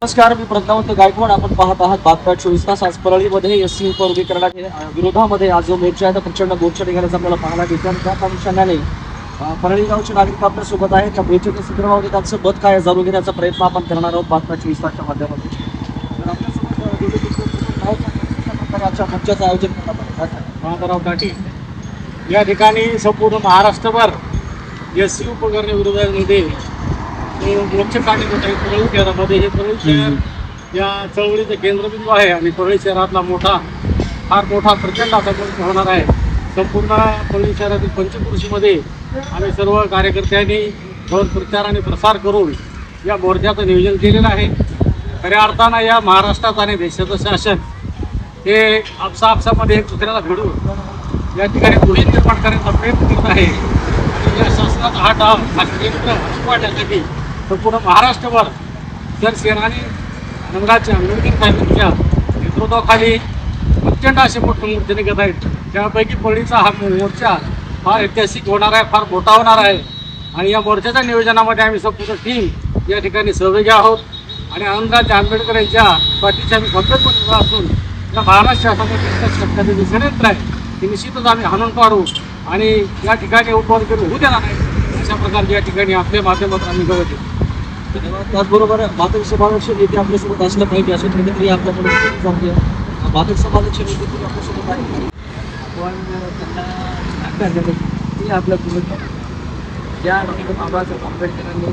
नमस्कार, मी प्रज्ञावंत गायकवाड. आपण पाहत आहात बातम्या 24 तास. आज परळीमध्ये एससी उपवर्गीकरणाच्या विरोधामध्ये आज जो मोर्चा आहे, प्रचंड मोर्चा निघाल्याचं आपल्याला पाहायला मिळतं. आणि त्या अनुषंगाने परळी गावचे नागरिक आपल्या सोबत आहेत. त्या मोर्चाच्या संदर्भामध्ये त्यांचं मत काय जाणून घेण्याचा प्रयत्न आपण करणार आहोत बातम्या 24 तासच्या माध्यमातून. तर आपल्यासोबत मोर्चाचं आयोजन महाराव काठी या ठिकाणी संपूर्ण महाराष्ट्रभर एससी उपकरणे विरोधामध्ये मोर्चा काढण्यात आहे. परळी शहरामध्ये हे परळी शहर या चळवळीचं केंद्रबिंदू आहे आणि परळी शहरातला फार मोठा प्रचंड असा मोर्चा होणार आहे. संपूर्ण परळी शहरातील पंचकृषीमध्ये आम्ही सर्व कार्यकर्त्यांनी भर प्रचार आणि प्रसार करून या मोर्चाचं नियोजन केलेलं आहे. खऱ्या अर्थानं या महाराष्ट्रात आणि देशाचं शासन हे आपसामध्ये एक दुसऱ्याला भिडून या ठिकाणी गुन्हे निर्माण करण्याचा प्रयत्न करत आहे. आणि या शासनाचा हा डाव हा केंद्र हटवण्यासाठी संपूर्ण महाराष्ट्रभर शिवसेनाने रंगाच्या आंबेडकर साहेबांच्या नेतृत्वाखाली प्रचंड असे मोठे मोर्चे निघत आहेत. त्यापैकी परळीचा हा मोर्चा फार ऐतिहासिक होणार आहे, फार मोठा होणार आहे. आणि या मोर्चाच्या नियोजनामध्ये आम्ही संपूर्ण टीम या ठिकाणी सहभागी आहोत आणि आनंदराज आंबेडकर यांच्या पाठीशी आम्ही भक्कमपणे उभा असून या महाराष्ट्र शासनाचे जे षडयंत्र आहे ते निश्चितच आम्ही हाणून पाडू आणि या ठिकाणी उपवर्गीकरण होऊ देणार नाही अशा प्रकारच्या या ठिकाणी आपल्या माध्यमातून आम्ही गवत येतो. त्याचबरोबर बाधक समाजाचे नेते आपल्यासोबत असलं पाहिजे असं कुठेतरी आपल्याकडे जमले. बाधक समाजाचे नेते तरी आपल्यासोबत आहे. आपण आपल्या ज्या बाबासाहेब आंबेडकरांनी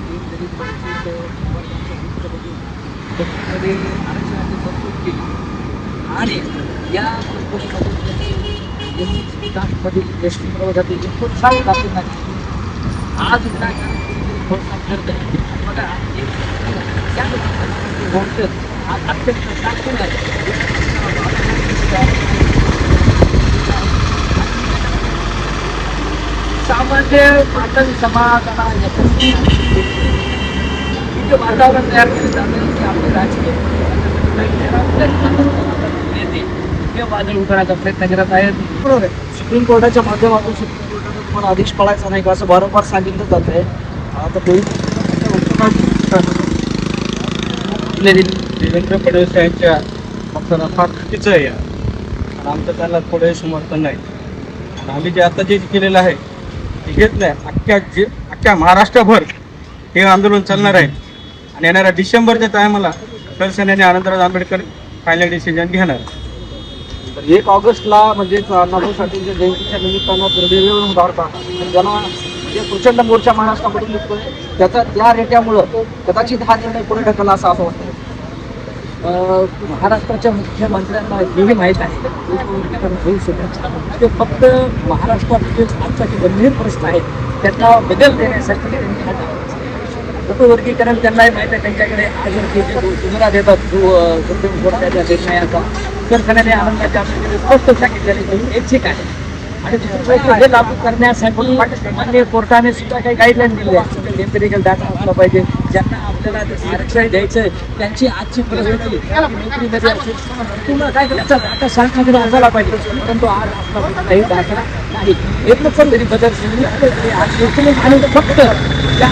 आरक्षणाची केली आणि या एसटी प्रवर्गातील एकोणसाठ जातींना आज ठरत आहे. सामान्य पातळी समाजाला वातावरण तयार केलं जातं की आपले राजकीय नेते हे वादळ उतरण्याचा प्रयत्न करत आहेत. बरोबर आहे. सुप्रीम कोर्टाच्या माध्यमातून सुप्रीम कोर्टाचा तुम्हाला आदेश पाळायचा नाही का असं वारंवार सांगितलं जात आहे. आता देवेंद्र फडणवीस यांच्या पक्षाला फार चुकीचं आहे आणि आमचं त्यांना थोडे समर्थन नाही. आम्ही जे आता जे केलेलं आहे ते घेत नाही. अख्ख्या महाराष्ट्रभर हे आंदोलन चालणार आहे आणि येणाऱ्या डिसेंबरच्या टायमाला शिवसेनेने आनंदराज आंबेडकर फायनल डिसिजन घेणार. 1 ऑगस्टला म्हणजे अण्णाभाऊ साठेंच्या जयंतीच्या निमित्तानं दुर्दैवी उदाहरता ज्यांना जे प्रचंड मोर्चा महाराष्ट्रामधून निघतोय त्याचा त्या रेट्यामुळं कदाचित हा निर्णय पुढे ढकलला असं वाटतं. महाराष्ट्राच्या मुख्यमंत्र्यांना हेही माहीत आहे ते फक्त महाराष्ट्रात आजचा जे गंभीर प्रश्न आहे त्याचा बदल देण्यासाठी उपवर्गीकरण त्यांनाही माहीत आहे. त्यांच्याकडे आज सुधारा देतात सुप्रीम कोर्टाच्या निर्णयाचा तर त्याने आनंदाच्या स्पष्ट सांगितलेले ऐच्छिक आहे आणि हे लागू करण्यासाठी माननीय कोर्टाने सुद्धा काही गाईडलाईन दिली आहे. एम्पिरिकल डाटा असला पाहिजे. ज्यांना आपल्याला आरक्षण द्यायचं आहे त्यांची आजची परिस्थिती नोकरीमध्ये असेल पुन्हा काय त्याचा डाटा सांगण्याकडे असायला पाहिजे. परंतु आज आपला काही डाटा नाही. एक पण जरी बदल आज आणि फक्त त्या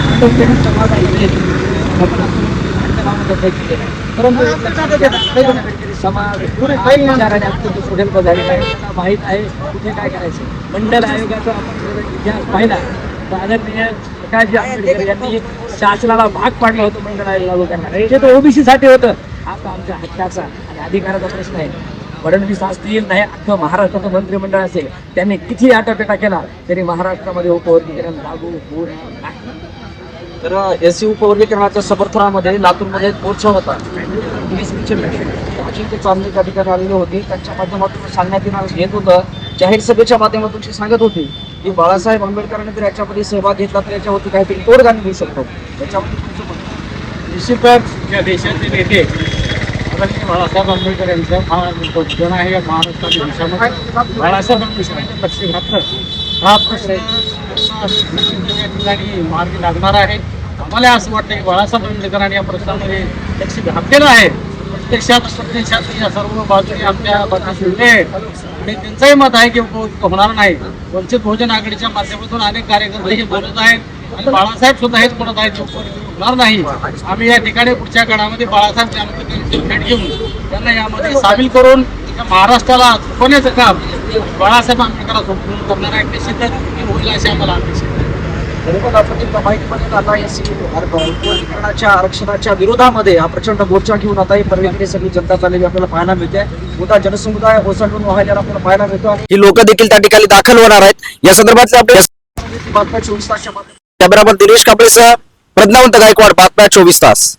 समाज माहीत आहे कुठे काय करायचं. मंडल आयोगाचा आपण इतिहास पाहिला तर आदरणीय प्रकाशजी आंबेडकर यांनी शासनाला भाग पाडलं होतं मंडल आयोग लागू करणार. ते तर ओबीसी साठी होतं. आता आमच्या हक्काचा आणि अधिकाराचा प्रश्न आहे. फडणवीस असतील नाही अख्खं महाराष्ट्राचं मंत्रिमंडळ असेल त्यांनी किती आटापेटा केला तरी महाराष्ट्रामध्ये उपवर्गीकरण लागू होत नाही. तर एससी उपवर्गीकरणाच्या समर्थनामध्ये लातूरमध्ये मोर्चा होता. अजिंक्य चांदणे त्या ठिकाणी आलेली होती. त्यांच्या माध्यमातून सांगण्यात येत होतं जाहीर सभेच्या माध्यमातून सांगत होती की बाळासाहेब आंबेडकरांनी जर याच्यामध्ये सहभाग घेतला तर याच्यावरती काहीतरी तोडगा निघू शकतो. त्याच्यामध्ये निश्चितच या देशाचे नेते बाळासाहेब आंबेडकर यांचा फार जण आहे या महाराष्ट्राच्या देशामध्ये. बाळासाहेब आंबेडकरांच्या लक्ष घातलं हा प्रश्न या ठिकाणी मार्गी लागणार आहे. आम्हाला असं वाटतं की बाळासाहेब आंबेडकरांनी या प्रश्नामध्ये लक्ष घातलेलं आहे. प्रत्यक्षात या सर्व बाजूने आमच्या बाजूने आणि त्यांचंही मत आहे की होणार नाही. वंचित बहुजन आघाडीच्या माध्यमातून अनेक कार्यकर्ते हे बोलत आहेत आणि बाळासाहेब सुद्धा हेच बोलत आहेत. होणार नाही. आम्ही या ठिकाणी पुढच्या काळामध्ये बाळासाहेब ठाकरेंची भेट घेऊन त्यांना यामध्ये सामील करून या महाराष्ट्राला चुकवण्याचं काम बाळासाहेब आंबेडकरांना सोपवून करणार आहे. निश्चितच होईल अशी आम्हाला अपेक्षा आहे. आपण माहितीमध्ये आता या आरक्षणाच्या विरोधामध्ये हा प्रचंड मोर्चा घेऊन आता ही परवेगळी सगळी जनता चाललेली आपल्याला पाहायला मिळते. मोठा जनसमुदाय ओसंडून वाहिलेला आपल्याला पाहायला मिळतो. ही लोक देखील त्या ठिकाणी दाखल होणार आहेत. या संदर्भातले आपल्या बातम्या 24 तासच्या कॅमेरामन दिनेश कांबळेसह प्रज्ञावंत गायकवाड, बातम्या 24 तास.